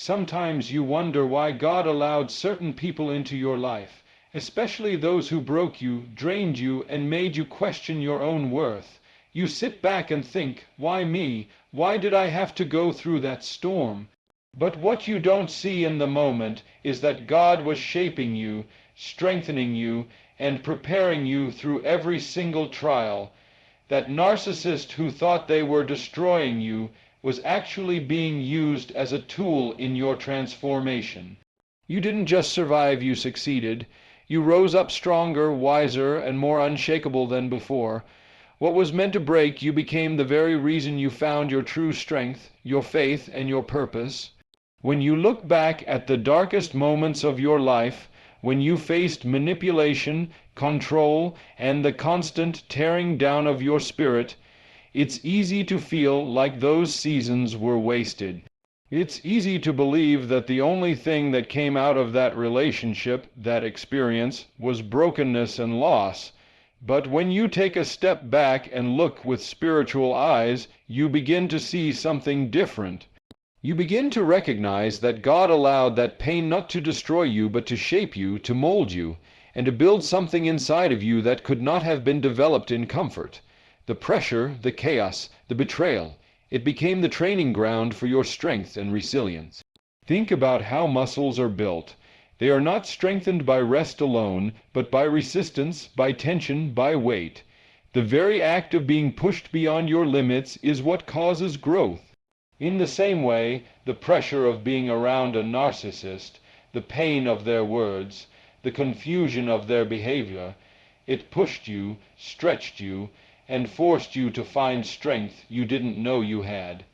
Sometimes you wonder why God allowed certain people into your life, especially those who broke you, drained you, and made you question your own worth. You sit back and think, why me? Why did I have to go through that storm? But what you don't see in the moment is that God was shaping you, strengthening you, and preparing you through every single trial. That narcissist who thought they were destroying you was actually being used as a tool in your transformation. You didn't just survive, you succeeded. You rose up stronger, wiser, and more unshakable than before. What was meant to break you became the very reason you found your true strength, your faith, and your purpose. When you look back at the darkest moments of your life, when you faced manipulation, control, and the constant tearing down of your spirit, it's easy to feel like those seasons were wasted. It's easy to believe that the only thing that came out of that relationship, that experience, was brokenness and loss. But when you take a step back and look with spiritual eyes, you begin to see something different. You begin to recognize that God allowed that pain not to destroy you, but to shape you, to mold you, and to build something inside of you that could not have been developed in comfort. The pressure, the chaos, the betrayal, it became the training ground for your strength and resilience. Think about how muscles are built. They are not strengthened by rest alone, but by resistance, by tension, by weight. The very act of being pushed beyond your limits is what causes growth. In the same way, the pressure of being around a narcissist, the pain of their words, the confusion of their behavior, it pushed you, stretched you, and forced you to find strength you didn't know you had.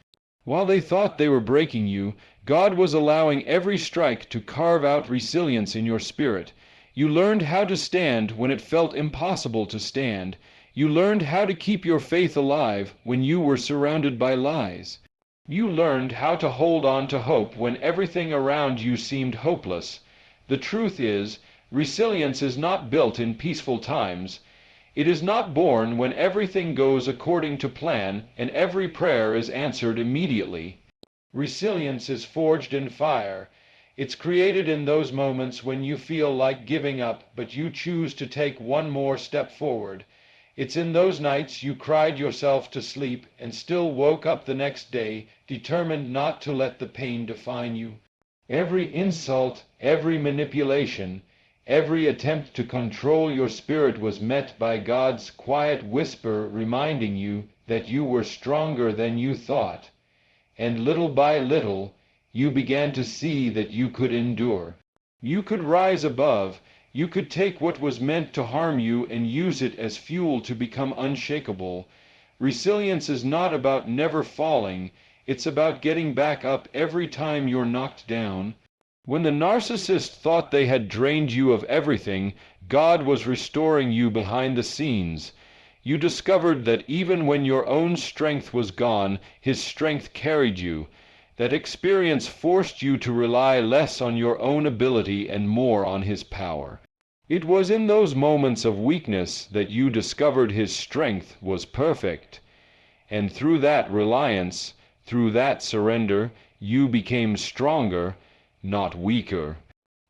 While they thought they were breaking you, God was allowing every strike to carve out resilience in your spirit. You learned how to stand when it felt impossible to stand. You learned how to keep your faith alive when you were surrounded by lies. You learned how to hold on to hope when everything around you seemed hopeless. The truth is, resilience is not built in peaceful times. It is not born when everything goes according to plan and every prayer is answered immediately. Resilience is forged in fire. It's created in those moments when you feel like giving up, but you choose to take one more step forward. It's in those nights you cried yourself to sleep and still woke up the next day, determined not to let the pain define you. Every insult, every manipulation, every attempt to control your spirit was met by God's quiet whisper reminding you that you were stronger than you thought. And little by little, you began to see that you could endure. You could rise above. You could take what was meant to harm you and use it as fuel to become unshakable. Resilience is not about never falling. It's about getting back up every time you're knocked down. When the narcissist thought they had drained you of everything, God was restoring you behind the scenes. You discovered that even when your own strength was gone, His strength carried you. That experience forced you to rely less on your own ability and more on His power. It was in those moments of weakness that you discovered His strength was perfect. And through that reliance, through that surrender, you became stronger, not weaker.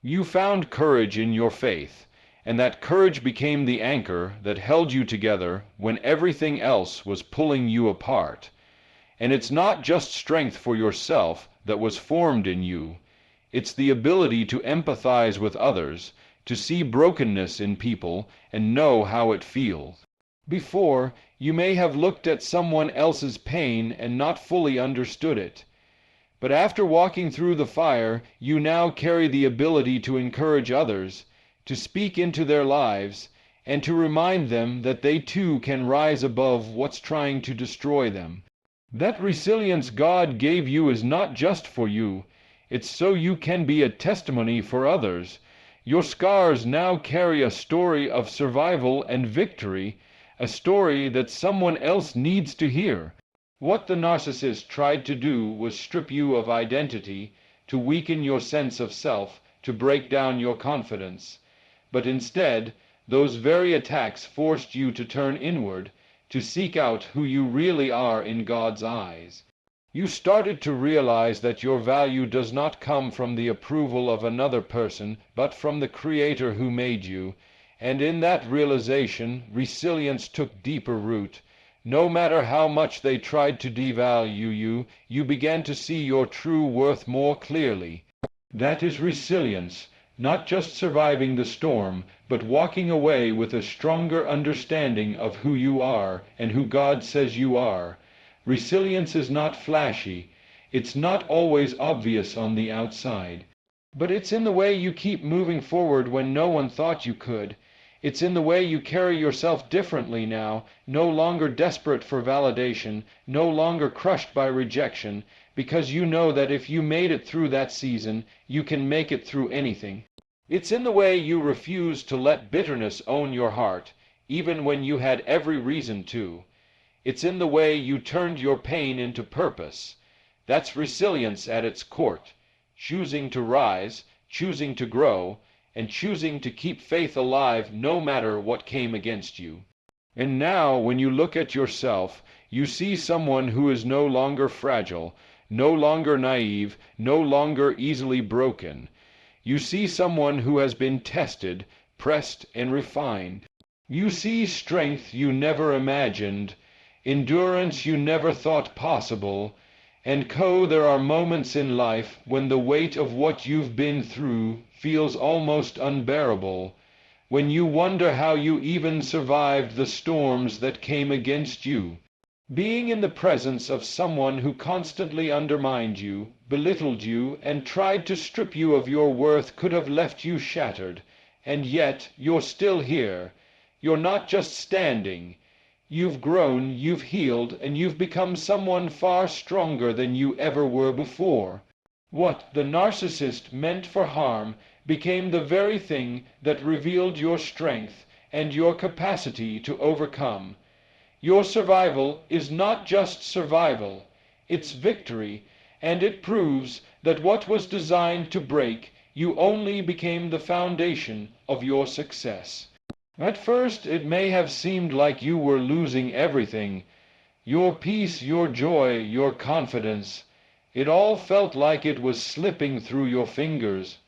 You found courage in your faith, and that courage became the anchor that held you together when everything else was pulling you apart. And it's not just strength for yourself that was formed in you. It's the ability to empathize with others, to see brokenness in people and know how it feels. Before, you may have looked at someone else's pain and not fully understood it. But after walking through the fire, you now carry the ability to encourage others, to speak into their lives, and to remind them that they too can rise above what's trying to destroy them. That resilience God gave you is not just for you. It's so you can be a testimony for others. Your scars now carry a story of survival and victory, a story that someone else needs to hear. What the narcissist tried to do was strip you of identity, to weaken your sense of self, to break down your confidence. But instead, those very attacks forced you to turn inward, to seek out who you really are in God's eyes. You started to realize that your value does not come from the approval of another person, but from the Creator who made you, and in that realization, resilience took deeper root. No matter how much they tried to devalue you, you began to see your true worth more clearly. That is resilience, not just surviving the storm, but walking away with a stronger understanding of who you are and who God says you are. Resilience is not flashy. It's not always obvious on the outside. But it's in the way you keep moving forward when no one thought you could. It's in the way you carry yourself differently now, no longer desperate for validation, no longer crushed by rejection, because you know that if you made it through that season, you can make it through anything. It's in the way you refuse to let bitterness own your heart, even when you had every reason to. It's in the way you turned your pain into purpose. That's resilience at its court, choosing to rise, choosing to grow, and choosing to keep faith alive no matter what came against you. And now, when you look at yourself, you see someone who is no longer fragile, no longer naive, no longer easily broken. You see someone who has been tested, pressed, and refined. You see strength you never imagined, endurance you never thought possible, and there are moments in life when the weight of what you've been through feels almost unbearable, when you wonder how you even survived the storms that came against you. Being in the presence of someone who constantly undermined you, belittled you, and tried to strip you of your worth could have left you shattered, and yet you're still here. You're not just standing. You've grown, you've healed, and you've become someone far stronger than you ever were before. What the narcissist meant for harm became the very thing that revealed your strength and your capacity to overcome. Your survival is not just survival, it's victory, and it proves that what was designed to break you only became the foundation of your success. At first it may have seemed like you were losing everything, your peace, your joy, your confidence. It all felt like it was slipping through your fingers.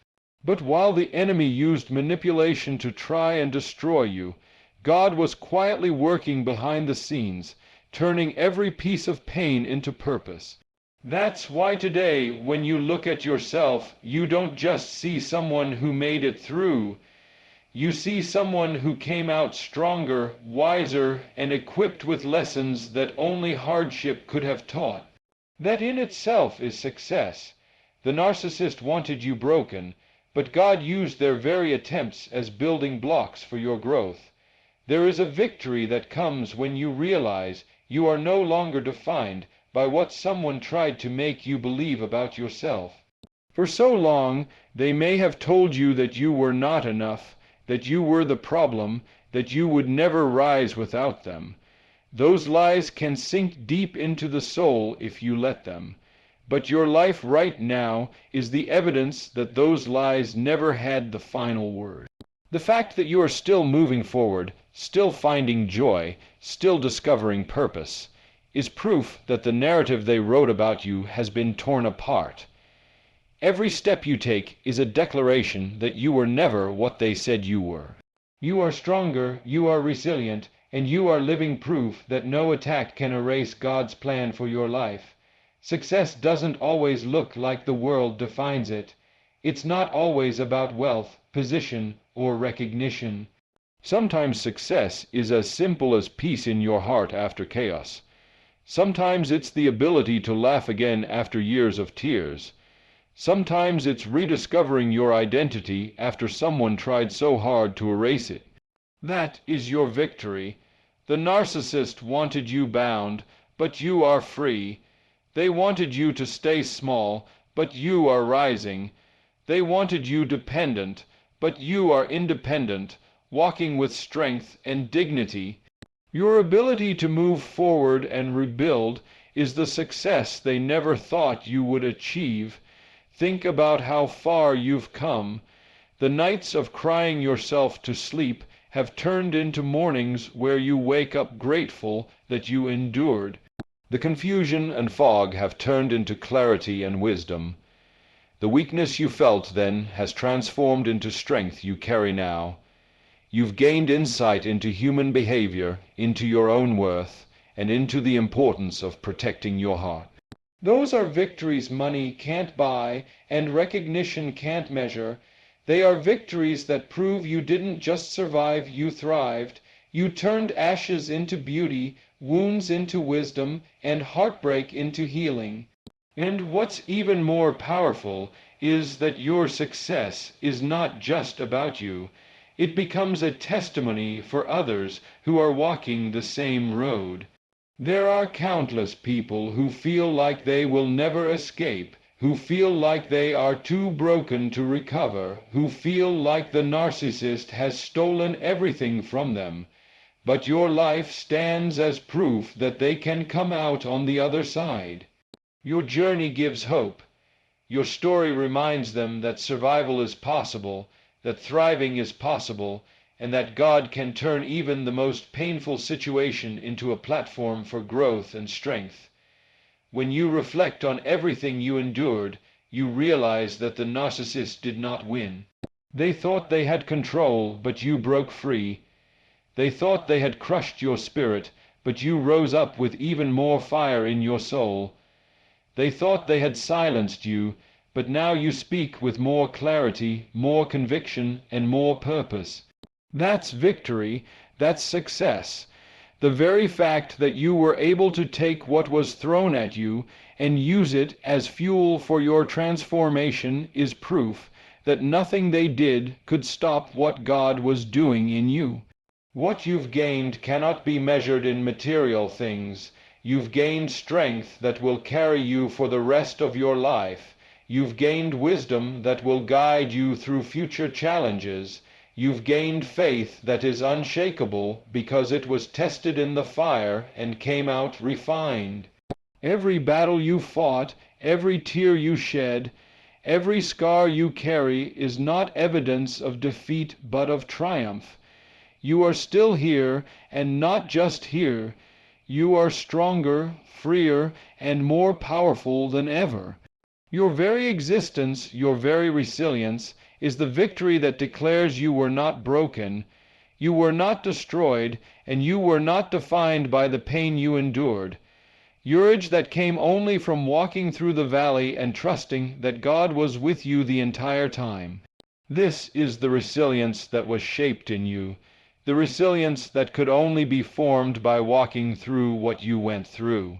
But while the enemy used manipulation to try and destroy you, God was quietly working behind the scenes, turning every piece of pain into purpose. That's why today, when you look at yourself, you don't just see someone who made it through. You see someone who came out stronger, wiser, and equipped with lessons that only hardship could have taught. That in itself is success. The narcissist wanted you broken, but God used their very attempts as building blocks for your growth. There is a victory that comes when you realize you are no longer defined by what someone tried to make you believe about yourself. For so long, they may have told you that you were not enough, that you were the problem, that you would never rise without them. Those lies can sink deep into the soul if you let them. But your life right now is the evidence that those lies never had the final word. The fact that you are still moving forward, still finding joy, still discovering purpose, is proof that the narrative they wrote about you has been torn apart. Every step you take is a declaration that you were never what they said you were. You are stronger, you are resilient, and you are living proof that no attack can erase God's plan for your life. Success doesn't always look like the world defines it. It's not always about wealth, position, or recognition. Sometimes success is as simple as peace in your heart after chaos. Sometimes it's the ability to laugh again after years of tears. Sometimes it's rediscovering your identity after someone tried so hard to erase it. That is your victory. The narcissist wanted you bound, but you are free. They wanted you to stay small, but you are rising. They wanted you dependent, but you are independent, walking with strength and dignity. Your ability to move forward and rebuild is the success they never thought you would achieve. Think about how far you've come. The nights of crying yourself to sleep have turned into mornings where you wake up grateful that you endured. The confusion and fog have turned into clarity and wisdom. The weakness you felt then has transformed into strength you carry now. You've gained insight into human behavior, into your own worth, and into the importance of protecting your heart. Those are victories money can't buy and recognition can't measure. They are victories that prove you didn't just survive, you thrived. You turned ashes into beauty, wounds into wisdom, and heartbreak into healing. And what's even more powerful is that your success is not just about you. It becomes a testimony for others who are walking the same road. There are countless people who feel like they will never escape, who feel like they are too broken to recover, who feel like the narcissist has stolen everything from them. But your life stands as proof that they can come out on the other side. Your journey gives hope. Your story reminds them that survival is possible, that thriving is possible, and that God can turn even the most painful situation into a platform for growth and strength. When you reflect on everything you endured, you realize that the narcissist did not win. They thought they had control, but you broke free. They thought they had crushed your spirit, but you rose up with even more fire in your soul. They thought they had silenced you, but now you speak with more clarity, more conviction, and more purpose. That's victory, that's success. The very fact that you were able to take what was thrown at you and use it as fuel for your transformation is proof that nothing they did could stop what God was doing in you. What you've gained cannot be measured in material things. You've gained strength that will carry you for the rest of your life. You've gained wisdom that will guide you through future challenges. You've gained faith that is unshakable because it was tested in the fire and came out refined. Every battle you fought, every tear you shed, every scar you carry is not evidence of defeat but of triumph. You are still here, and not just here. You are stronger, freer, and more powerful than ever. Your very existence, your very resilience, is the victory that declares you were not broken, you were not destroyed, and you were not defined by the pain you endured. Courage that came only from walking through the valley and trusting that God was with you the entire time. This is the resilience that was shaped in you, the resilience that could only be formed by walking through what you went through.